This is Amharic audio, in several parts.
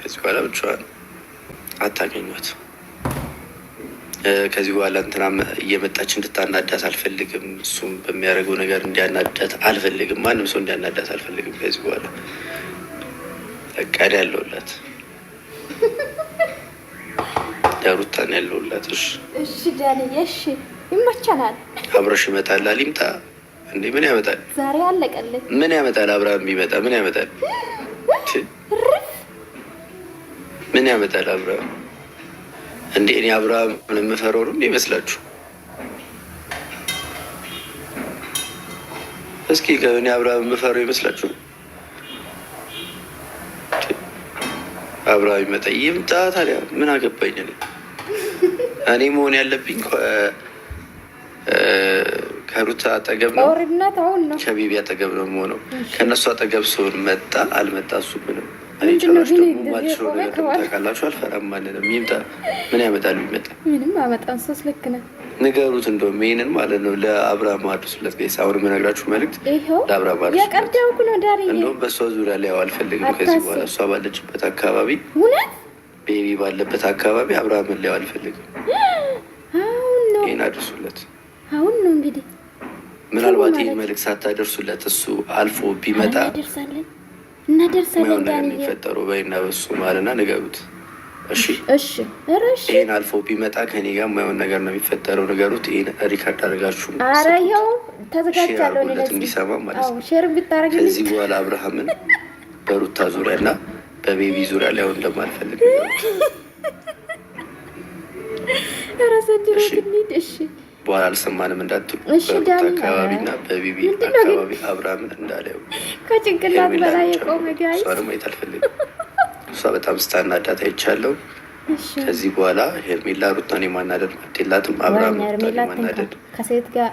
ከዚህ በኋላ ብቻዋን አታገኟት። ከዚህ በኋላ እንትናም እየመጣች እንድታናዳት አልፈልግም። እሱም በሚያደርገው ነገር እንዲያናዳት አልፈልግም። ማንም ሰው እንዲያናዳት አልፈልግም። ከዚህ በኋላ እቃድ ያለውላት ዳሩታን ያለውላት። እሺ ዳንዬ፣ እሺ ይመቸናል። አብረሽ ይመጣል አሊምጣ እንዴ? ምን ያመጣል? ዛሬ አለቀልኝ። ምን ያመጣል? አብርሃም ቢመጣ ምን ያመጣል? ምን ያመጣል አብርሃም? እንዴ እኔ አብርሃም የምፈራው ነው እንዴ ይመስላችሁ? እስኪ ከእኔ አብርሃም የምፈራው ይመስላችሁ? አብርሃም ይመጣ ይምጣ፣ ታዲያ ምን አገባኝ? እኔ መሆን ያለብኝ ከሩታ አጠገብ ነው፣ ከቤቢ አጠገብ ነው የምሆነው። ከእነሱ አጠገብ ሰውን መጣ አልመጣ እሱ ምንም እኔ ጭራሽ ደግሞ ማልሽው ነገር ታውቃላችሁ። አልፈራም ማንንም። ይምጣ፣ ምን ያመጣል? ቢመጣ ምንም አመጣን። ሶስት ልክ ነህ። ንገሩት እንደውም ይሄንን ማለት ነው ለአብርሃም አድርሱለት። ጋይስ አሁን የምነግራችሁ መልዕክት ለአብርሃም አድርሱለት። የቀደምኩ ነው ዳሪ። እንደውም በእሷ ዙሪያ ላይ አልፈልግም ከዚህ በኋላ። እሷ ባለችበት አካባቢ፣ ቤቢ ባለበት አካባቢ አብርሃምን ላይ አልፈልግም። ይሄን አድርሱለት። አሁን ነው እንግዲህ ምናልባት ይህን መልዕክት ሳታደርሱለት እሱ አልፎ ቢመጣ እናደርሳለን። ዳኒ የሚፈጠሩ በይና በሱ ማለና ንገሩት። እሺ እሺ እሺ። ይሄን አልፎ ቢመጣ ከኔ ጋር የማይሆን ነገር ነው የሚፈጠረው። ንገሩት። ይሄን ሪካርድ አድርጋችሁ ኧረ ይኸው ተዘጋጅቻለሁ እንዲሰማ ማለት ነው። ሼር ብታረግልኝ ከዚህ በኋላ አብርሃምን በሩታ ዙሪያ እና በቤቢ ዙሪያ ላይ አሁን እንደማልፈልግ እሺ በኋላ አልሰማንም እንዳትሉ። በሩታ አካባቢና በቢቢ አካባቢ አብርሃምን እንዳለው ከጭንቅላት በላይ የቆመ ጋይ እሷ ደግሞ አልፈልግም። እሷ በጣም ስታናዳት አይቻለሁ። ከዚህ በኋላ ሄርሜላ ሩታን የማናደድ መብት የላትም። አብርሃም ሩታን የማናደድ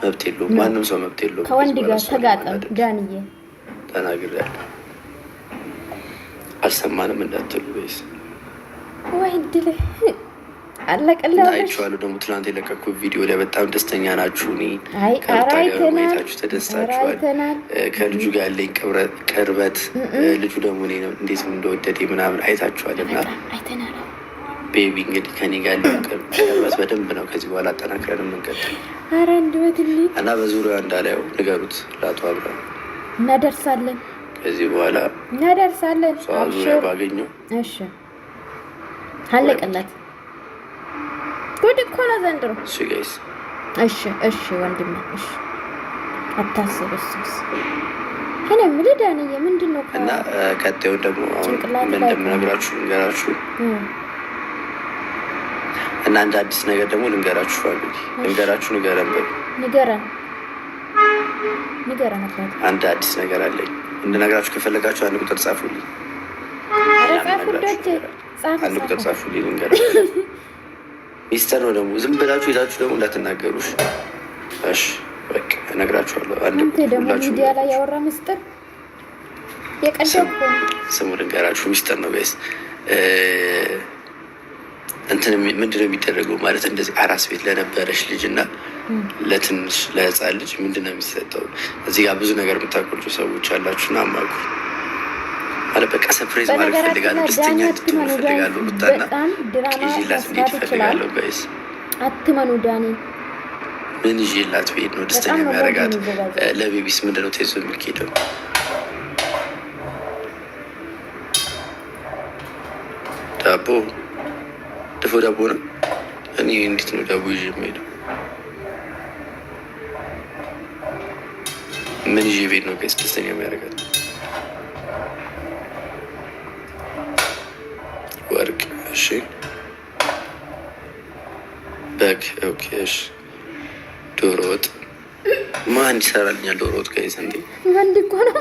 መብት የለውም። ማንም ሰው መብት የለውም። ከወንድ ጋር ተጋጠም ዳንዬ ተናግሬያለሁ። አልሰማንም እንዳትሉ ወይስ ወይ ድል አለቀላችሁ። አይቼዋለሁ ደግሞ ትናንት የለቀኩ ቪዲዮ ላይ በጣም ደስተኛ ናችሁ። እኔ ከሩታችሁ ተደስታችኋል። ከልጁ ጋር ያለኝ ቅርበት ልጁ ደግሞ እኔ እንዴት እንደወደደ ምናምን አይታችኋል። እና ቤቢ እንግዲህ ከኔ ጋር ያለኝ ቅርበት በደንብ ነው ከዚህ በኋላ አጠናክረን የምንቀጥል እና በዙሪያ እንዳላየው ንገሩት ለአቶ አብርሃም። እናደርሳለን፣ ከዚህ በኋላ እናደርሳለን። ዙሪያ ባገኘው እሺ አለቀላት። ጉድ እኮ ነው ዘንድሮ። እሺ ጋይስ፣ እሺ እሺ ወንድሜ፣ እሺ አታስብ። እሱስ እኔ የምልህ ዳንዬ ምንድን ነው እና ቀጣዩን ደግሞ አሁን ምን እንደምነግራችሁ ልንገራችሁ እና አንድ አዲስ ነገር ደግሞ ልንገራችሁ። ፋሚሊ ልንገራችሁ፣ ንገረን አንድ አዲስ ነገር አለኝ እንድነግራችሁ። ከፈለጋችሁ አንድ ቁጥር ጻፉልኝ። አንድ ቁጥር ጻፉልኝ ልንገራችሁ። ሚስጥር ነው ደግሞ ዝም ብላችሁ ሄዳችሁ ደግሞ እንዳትናገሩሽ። እሺ በቃ እነግራችኋለሁ። አንተ ደግሞ ሚዲያ ላይ ያወራ ሚስጥር የቀደምኩ ስሙ ልንገራችሁ። ሚስጥር ነው ጋይስ። እንትን ምንድነው የሚደረገው ማለት እንደዚህ አራስ ቤት ለነበረች ልጅ እና ለትንሽ ለህፃን ልጅ ምንድነው የሚሰጠው? እዚህ ጋር ብዙ ነገር የምታቆርጡ ሰዎች አላችሁና አማጉ ማለት በቃ ሰርፕራይዝ ማድረግ ፈልጋለሁ። ደስተኛ እንድትሆን ፈልጋለሁ። ሩታና ይዤላት እንዴት ፈልጋለሁ ጋይስ። አትመኑ ዳኒ ምን ይዤላት ብሄድ ነው ደስተኛ የሚያደርጋት? ለቤቢስ ምንድነው ተይዞ የሚሄደው? ዳቦ፣ ድፎ ዳቦ ነው። እኔ እንዴት ነው ዳቦ ይዤ የምሄደው? ምን ይዤ ብሄድ ነው ጋይስ ደስተኛ የሚያደርጋት? ወርቅ። እሺ በግ። ኦኬ እሺ ዶሮ ወጥ። ማን ይሰራልኛል ዶሮ ወጥ ጋይስ? እንዴ ወንድ እኮ ነው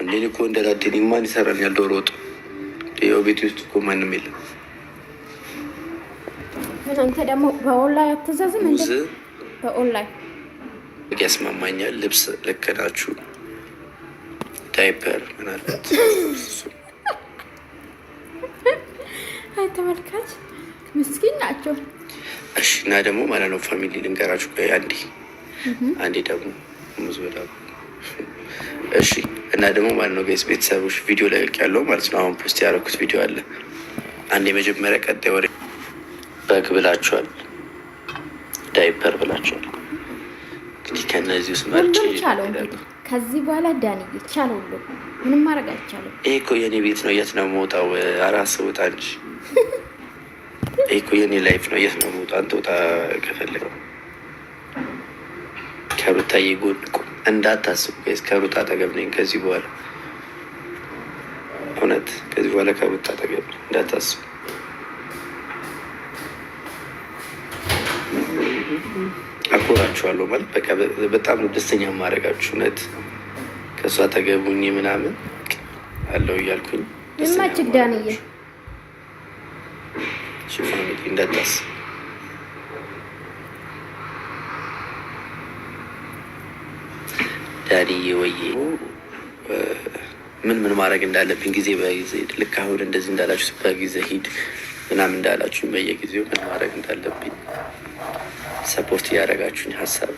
እንዴ? እኮ እንደላደኝ ማን ይሰራልኛል ዶሮ ወጥ? ይኸው ቤት ውስጥ እኮ ማንም የለም። አንተ ደግሞ በኦንላይን አትዘዝም እንዴ? በኦንላይን ያስማማኛል። ልብስ ልክ ናችሁ። ዳይፐር ምን አለት? አይ ተመልካች ምስኪን ናቸው። እሺ እና ደግሞ ማለት ነው ፋሚሊ ልንገራችሁ አንዴ ደግሞ ሙዝ በላ። እሺ እና ደግሞ ማለት ነው ጋይስ ቤተሰቦች ቪዲዮ ላይ ያለው ማለት ነው አሁን ፖስት ያደረኩት ቪዲዮ አለ አንድ የመጀመሪያ ቀጣይ ወሬ በግ ብላችኋል፣ ዳይፐር ብላችኋል። እንግዲህ ከእነዚህ ውስጥ መርጬ ከዚህ በኋላ ዳንዬ ቻለው ሁሉ ምንም ማድረግ አይቻልም። ይሄ እኮ የኔ ቤት ነው። የት ነው የምወጣው? አራስ ውጣ እንጂ ይሄ እኮ የኔ ላይፍ ነው። የት ነው የምወጣው? አንተ ውጣ ከፈለገው። ከሩታዬ ጎን ቁም እንዳታስቡ ጋይስ። ከሩታ አጠገብ ነኝ ከዚህ በኋላ እውነት። ከዚህ በኋላ ከሩታ አጠገብ ነኝ እንዳታስቡ። አኮራችኋለሁ ማለት በቃ በጣም ደስተኛ ማድረጋችሁ እውነት። ከእሷ ተገቡኝ ምናምን አለው እያልኩኝ እማችግ ዳንዬ ፋሚሊ እንዳታስብ። ዳንዬ ወዬ ምን ማድረግ እንዳለብኝ ጊዜ በጊዜ ልክ አሁን እንደዚህ እንዳላችሁ በጊዜ ሂድ ምናምን እንዳላችሁ በየጊዜው ምን ማድረግ እንዳለብኝ ሰፖርት እያደረጋችሁኝ ሀሳብ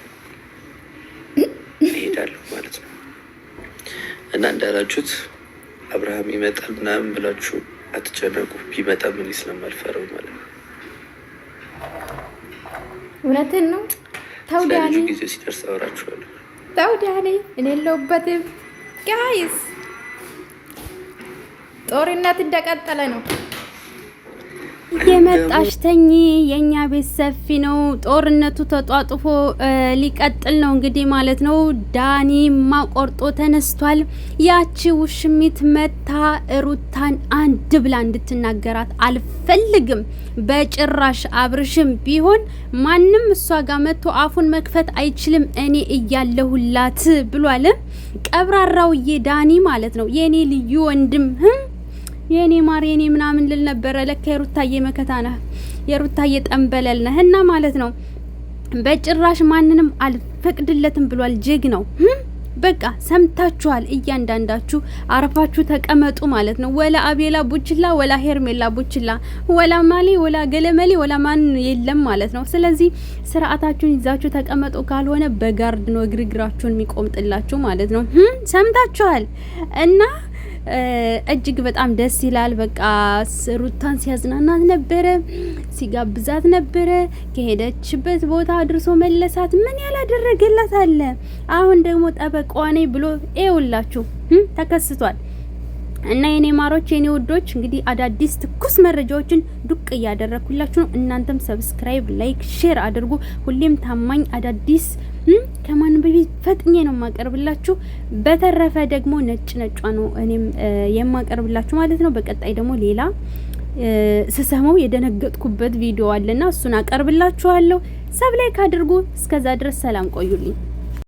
እሄዳለሁ ማለት ነው። እና እንዳላችሁት አብርሃም ይመጣል ምናምን ብላችሁ አትጨነቁ። ቢመጣ ምን ስለማልፈረው ማለት ነው። እውነትን ነው። ተው ዳኒ፣ ጊዜ ሲደርስ አወራችኋለሁ። ተው ዳኒ፣ እኔ የለሁበትም ጋይስ። ጦርነት እንደቀጠለ ነው። የመጣሽ ተኝ፣ የኛ ቤት ሰፊ ነው። ጦርነቱ ተጧጥፎ ሊቀጥል ነው እንግዲህ ማለት ነው። ዳኒ ማቆርጦ ተነስቷል። ያቺ ውሽሚት መታ ሩታን አንድ ብላ እንድትናገራት አልፈልግም በጭራሽ። አብርሽም ቢሆን ማንም እሷ ጋር መጥቶ አፉን መክፈት አይችልም እኔ እያለሁላት ብሏል። ቀብራራውዬ ዳኒ ማለት ነው። የኔ ልዩ ወንድም የኔ ማር የኔ ምናምን ልል ነበረ። ለካ የሩታዬ መከታ ነህ፣ የሩታዬ ጠንበለል ነህ እና ማለት ነው። በጭራሽ ማንንም አልፈቅድለትም ብሏል። ጀግ ነው። በቃ ሰምታችኋል። እያንዳንዳችሁ አረፋችሁ ተቀመጡ ማለት ነው። ወላ አቤላ ቡችላ፣ ወላ ሄርሜላ ቡችላ፣ ወላ ማሊ፣ ወላ ገለመሊ፣ ወላ ማን የለም ማለት ነው። ስለዚህ ስርዓታችሁን ይዛችሁ ተቀመጡ። ካልሆነ በጋርድ ነው እግርግራችሁን የሚቆምጥላችሁ ማለት ነው። ሰምታችኋል እና እጅግ በጣም ደስ ይላል። በቃ ሩታን ሲያዝናናት ነበረ፣ ሲጋብዛት ነበረ። ከሄደችበት ቦታ አድርሶ መለሳት። ምን ያላደረገላት አለ? አሁን ደግሞ ጠበቃዋ ነኝ ብሎ ይውላችሁ ተከስቷል። እና የኔ ማሮች የኔ ውዶች እንግዲህ አዳዲስ ትኩስ መረጃዎችን ዱቅ እያደረኩላችሁ ነው። እናንተም ሰብስክራይብ፣ ላይክ፣ ሼር አድርጉ። ሁሌም ታማኝ አዳዲስ ከማን በፊት ፈጥኜ ነው የማቀርብላችሁ። በተረፈ ደግሞ ነጭ ነጯ ነው እኔም የማቀርብላችሁ ማለት ነው። በቀጣይ ደግሞ ሌላ ስሰማው የደነገጥኩበት ቪዲዮ አለና እሱን አቀርብላችኋለሁ። ሰብ ላይክ አድርጉ። እስከዛ ድረስ ሰላም ቆዩልኝ።